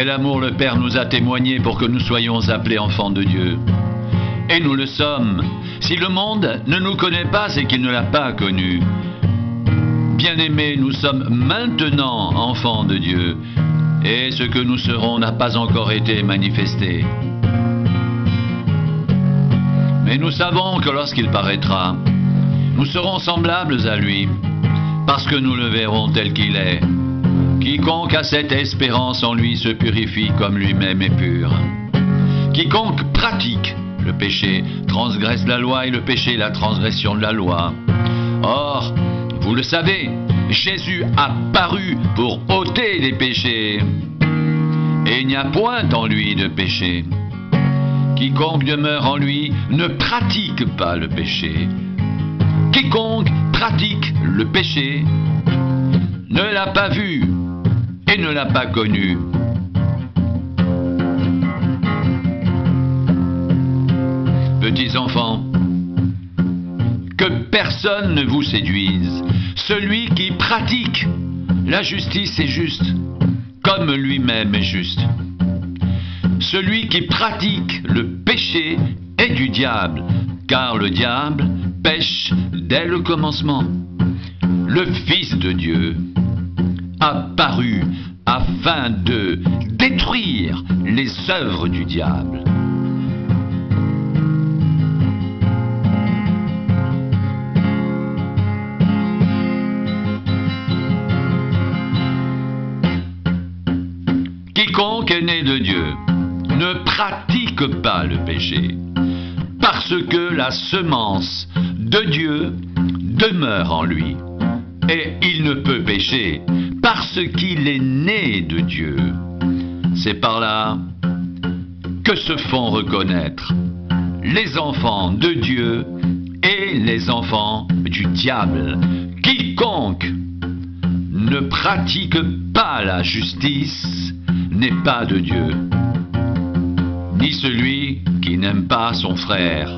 Quel amour le Père nous a témoigné pour que nous soyons appelés enfants de Dieu. Et nous le sommes. Si le monde ne nous connaît pas, c'est qu'il ne l'a pas connu. Bien-aimés, nous sommes maintenant enfants de Dieu. Et ce que nous serons n'a pas encore été manifesté. Mais nous savons que lorsqu'il paraîtra, nous serons semblables à lui, parce que nous le verrons tel qu'il est. Quiconque a cette espérance en lui se purifie comme lui-même est pur. Quiconque pratique le péché transgresse la loi, et le péché est la transgression de la loi. Or, vous le savez, Jésus a paru pour ôter les péchés, et il n'y a point en lui de péché. Quiconque demeure en lui ne pratique pas le péché. Quiconque pratique le péché ne l'a pas vu et ne l'a pas connu. Petits enfants, que personne ne vous séduise. Celui qui pratique la justice est juste, comme lui-même est juste. Celui qui pratique le péché est du diable, car le diable pêche dès le commencement. Le Fils de Dieu a paru afin de détruire les œuvres du diable. Quiconque est né de Dieu ne pratique pas le péché, parce que la semence de Dieu demeure en lui, et il ne peut pécher, parce qu'il est né de Dieu. C'est par là que se font reconnaître les enfants de Dieu et les enfants du diable. Quiconque ne pratique pas la justice n'est pas de Dieu, ni celui qui n'aime pas son frère.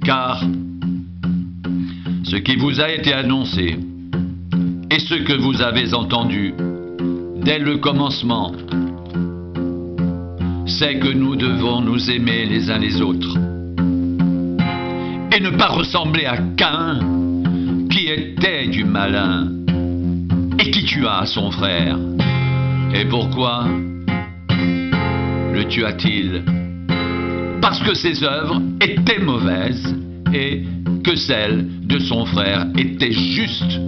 Car ce qui vous a été annoncé et ce que vous avez entendu dès le commencement, c'est que nous devons nous aimer les uns les autres et ne pas ressembler à Caïn, qui était du malin et qui tua son frère. Et pourquoi le tua-t-il? Parce que ses œuvres étaient mauvaises et que celles de son frère étaient justes.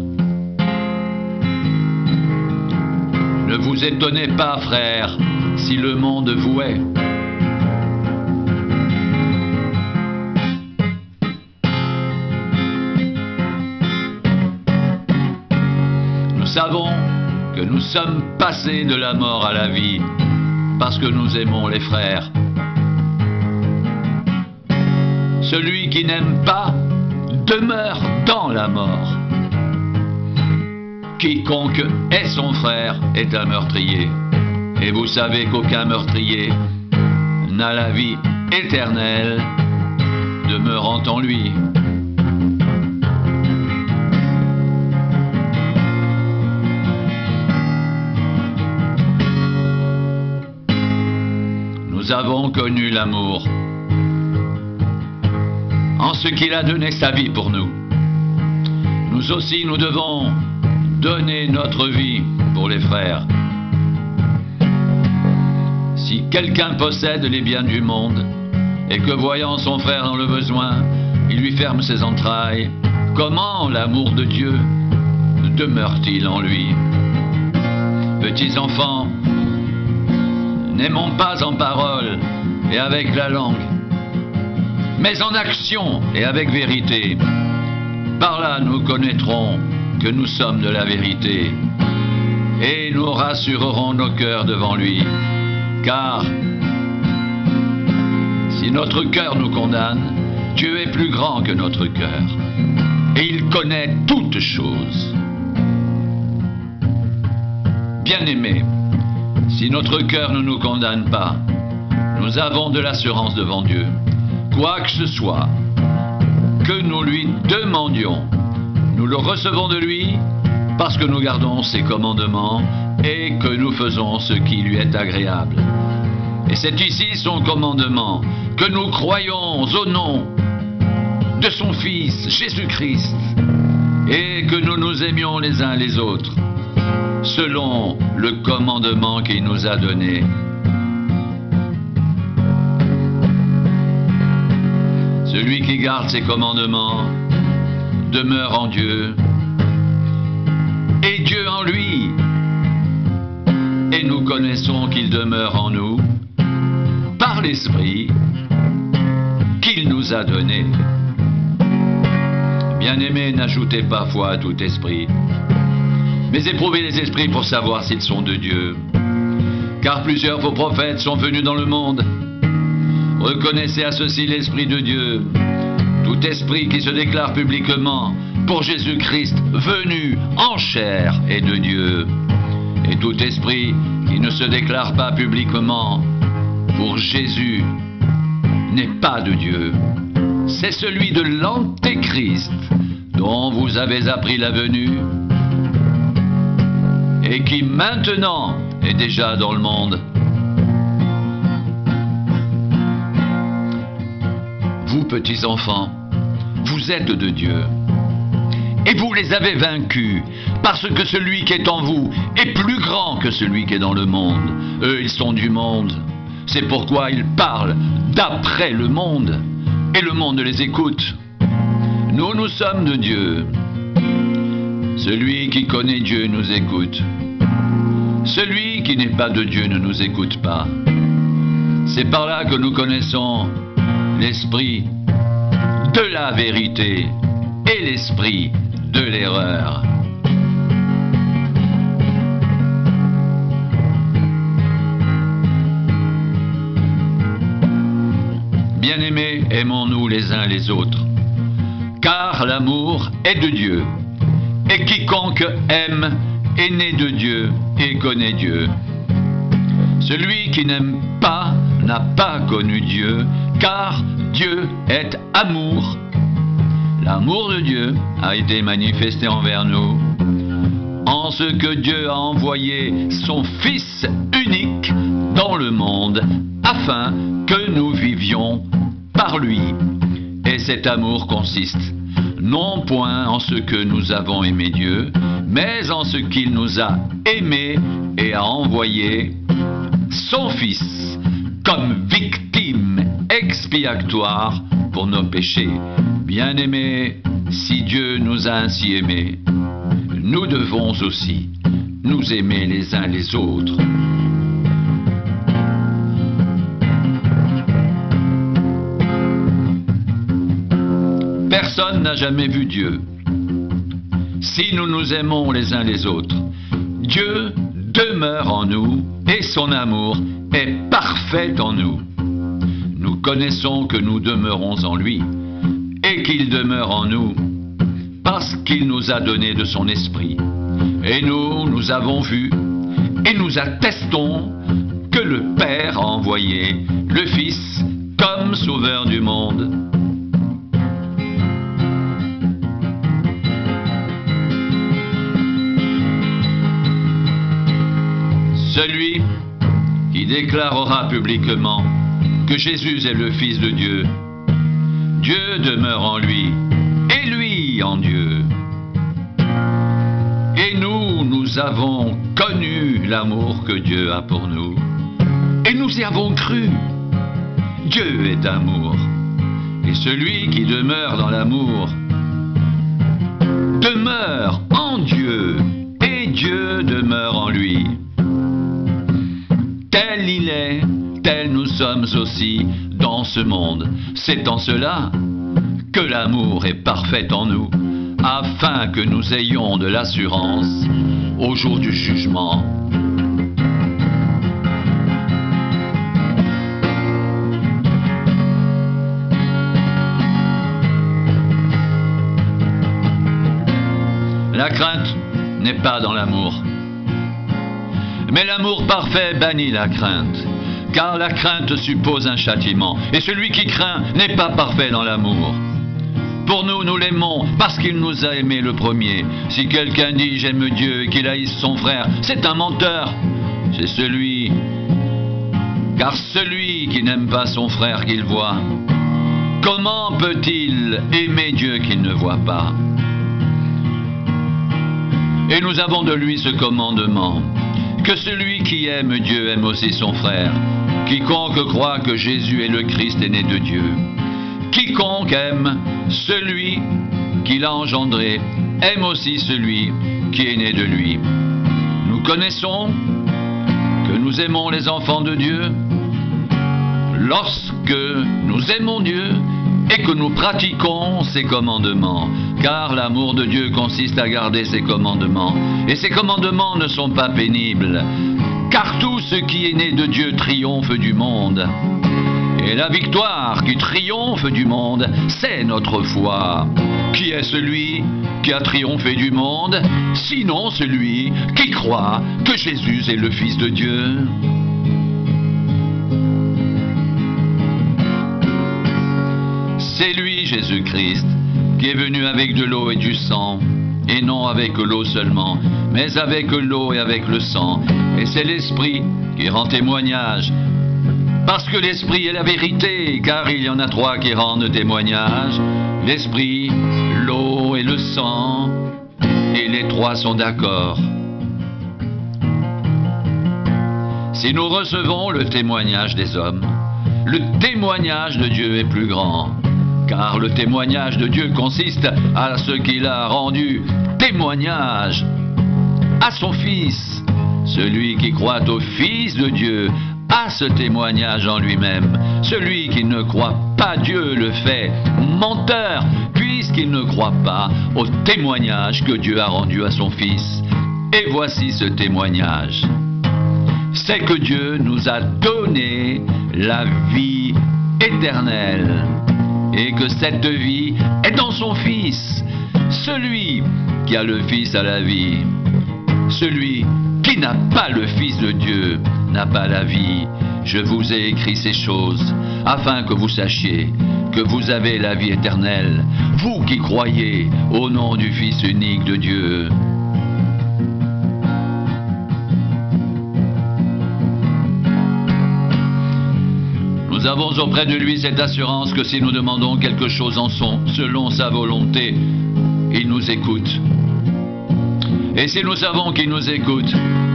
Ne vous étonnez pas, frères, si le monde vous hait. Nous savons que nous sommes passés de la mort à la vie, parce que nous aimons les frères. Celui qui n'aime pas demeure dans la mort. Quiconque est son frère est un meurtrier. Et vous savez qu'aucun meurtrier n'a la vie éternelle demeurant en lui. Nous avons connu l'amour en ce qu'il a donné sa vie pour nous. Nous aussi, nous devons donner notre vie pour les frères. Si quelqu'un possède les biens du monde et que voyant son frère dans le besoin, il lui ferme ses entrailles, comment l'amour de Dieu demeure-t-il en lui? Petits enfants, n'aimons pas en parole et avec la langue, mais en action et avec vérité. Par là, nous connaîtrons que nous sommes de la vérité et nous rassurerons nos cœurs devant lui. Car si notre cœur nous condamne, Dieu est plus grand que notre cœur et il connaît toutes choses. Bien-aimés, si notre cœur ne nous condamne pas, nous avons de l'assurance devant Dieu. Quoi que ce soit que nous lui demandions, nous le recevons de lui parce que nous gardons ses commandements et que nous faisons ce qui lui est agréable. Et c'est ici son commandement, que nous croyons au nom de son Fils, Jésus-Christ, et que nous nous aimions les uns les autres, selon le commandement qu'il nous a donné. Celui qui garde ses commandements demeure en Dieu, et Dieu en lui. Et nous connaissons qu'il demeure en nous par l'Esprit qu'il nous a donné. Bien-aimés, n'ajoutez pas foi à tout esprit, mais éprouvez les esprits pour savoir s'ils sont de Dieu. Car plusieurs faux prophètes sont venus dans le monde. Reconnaissez à ceci l'Esprit de Dieu. Tout esprit qui se déclare publiquement pour Jésus-Christ venu en chair est de Dieu. Et tout esprit qui ne se déclare pas publiquement pour Jésus n'est pas de Dieu. C'est celui de l'Antéchrist dont vous avez appris la venue et qui maintenant est déjà dans le monde. Vous, petits enfants, vous êtes de Dieu. Et vous les avez vaincus, parce que celui qui est en vous est plus grand que celui qui est dans le monde. Eux, ils sont du monde. C'est pourquoi ils parlent d'après le monde, et le monde les écoute. Nous, nous sommes de Dieu. Celui qui connaît Dieu nous écoute. Celui qui n'est pas de Dieu ne nous écoute pas. C'est par là que nous connaissons l'esprit de la vérité et l'esprit de l'erreur. Bien-aimés, aimons-nous les uns les autres, car l'amour est de Dieu, et quiconque aime est né de Dieu et connaît Dieu. Celui qui n'aime pas n'a pas connu Dieu, car Dieu est amour. L'amour de Dieu a été manifesté envers nous en ce que Dieu a envoyé son Fils unique dans le monde afin que nous vivions par lui. Et cet amour consiste non point en ce que nous avons aimé Dieu, mais en ce qu'il nous a aimés et a envoyé son Fils comme victime expiatoire pour nos péchés. Bien-aimés, si Dieu nous a ainsi aimés, nous devons aussi nous aimer les uns les autres. Personne n'a jamais vu Dieu. Si nous nous aimons les uns les autres, Dieu demeure en nous et son amour est parfait en nous. Nous connaissons que nous demeurons en lui et qu'il demeure en nous parce qu'il nous a donné de son esprit. Et nous avons vu et nous attestons que le Père a envoyé le Fils comme sauveur du monde. Celui qui déclarera publiquement que Jésus est le Fils de Dieu, Dieu demeure en lui, et lui en Dieu. Et nous avons connu l'amour que Dieu a pour nous, et nous y avons cru. Dieu est amour, et celui qui demeure dans l'amour demeure en Dieu, et Dieu demeure en lui. Tel il est, tel nous sommes aussi dans ce monde. C'est en cela que l'amour est parfait en nous, afin que nous ayons de l'assurance au jour du jugement. La crainte n'est pas dans l'amour. Mais l'amour parfait bannit la crainte, car la crainte suppose un châtiment, et celui qui craint n'est pas parfait dans l'amour. Pour nous, nous l'aimons parce qu'il nous a aimés le premier. Si quelqu'un dit j'aime Dieu et qu'il haïsse son frère, c'est un menteur. C'est celui, car celui qui n'aime pas son frère qu'il voit, comment peut-il aimer Dieu qu'il ne voit pas? Et nous avons de lui ce commandement, que celui qui aime Dieu aime aussi son frère. Quiconque croit que Jésus est le Christ est né de Dieu. Quiconque aime celui qui l'a engendré aime aussi celui qui est né de lui. Nous connaissons que nous aimons les enfants de Dieu lorsque nous aimons Dieu et que nous pratiquons ses commandements. Car l'amour de Dieu consiste à garder ses commandements. Et ses commandements ne sont pas pénibles. Car tout ce qui est né de Dieu triomphe du monde. Et la victoire qui triomphe du monde, c'est notre foi. Qui est celui qui a triomphé du monde, sinon celui qui croit que Jésus est le Fils de Dieu? C'est lui, Jésus-Christ, qui est venu avec de l'eau et du sang, et non avec l'eau seulement, mais avec l'eau et avec le sang. Et c'est l'Esprit qui rend témoignage, parce que l'Esprit est la vérité, car il y en a trois qui rendent témoignage, l'Esprit, l'eau et le sang, et les trois sont d'accord. Si nous recevons le témoignage des hommes, le témoignage de Dieu est plus grand. Car le témoignage de Dieu consiste à ce qu'il a rendu témoignage à son Fils. Celui qui croit au Fils de Dieu a ce témoignage en lui-même. Celui qui ne croit pas Dieu le fait menteur, puisqu'il ne croit pas au témoignage que Dieu a rendu à son Fils. Et voici ce témoignage. C'est que Dieu nous a donné la vie éternelle. Et que cette vie est dans son Fils. Celui qui a le Fils a la vie. Celui qui n'a pas le Fils de Dieu n'a pas la vie. Je vous ai écrit ces choses, afin que vous sachiez que vous avez la vie éternelle, vous qui croyez au nom du Fils unique de Dieu. Nous avons auprès de lui cette assurance que si nous demandons quelque chose selon sa volonté, il nous écoute. Et si nous savons qu'il nous écoute,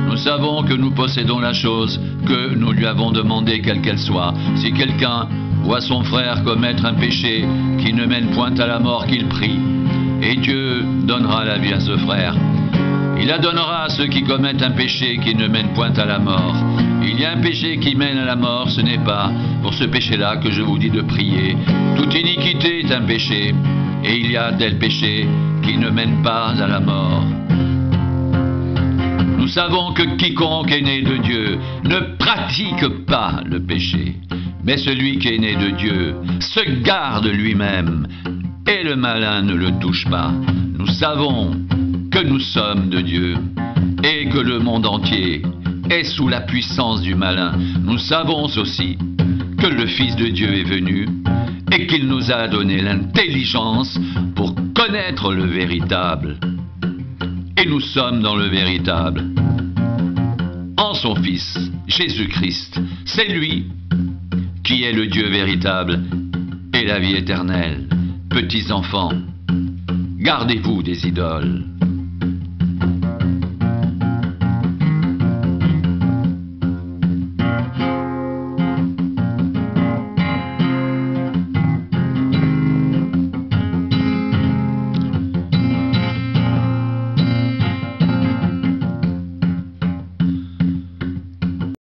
nous savons que nous possédons la chose que nous lui avons demandée, quelle qu'elle soit. Si quelqu'un voit son frère commettre un péché qui ne mène point à la mort, qu'il prie, et Dieu donnera la vie à ce frère. Il la donnera à ceux qui commettent un péché qui ne mène point à la mort. Il y a un péché qui mène à la mort, ce n'est pas pour ce péché-là que je vous dis de prier. Toute iniquité est un péché, et il y a tel péché qui ne mène pas à la mort. Nous savons que quiconque est né de Dieu ne pratique pas le péché, mais celui qui est né de Dieu se garde lui-même, et le malin ne le touche pas. Nous savons que nous sommes de Dieu, et que le monde entier est sous la puissance du malin. Nous savons aussi que le Fils de Dieu est venu et qu'il nous a donné l'intelligence pour connaître le véritable. Et nous sommes dans le véritable, en son Fils, Jésus-Christ. C'est lui qui est le Dieu véritable et la vie éternelle. Petits enfants, gardez-vous des idoles.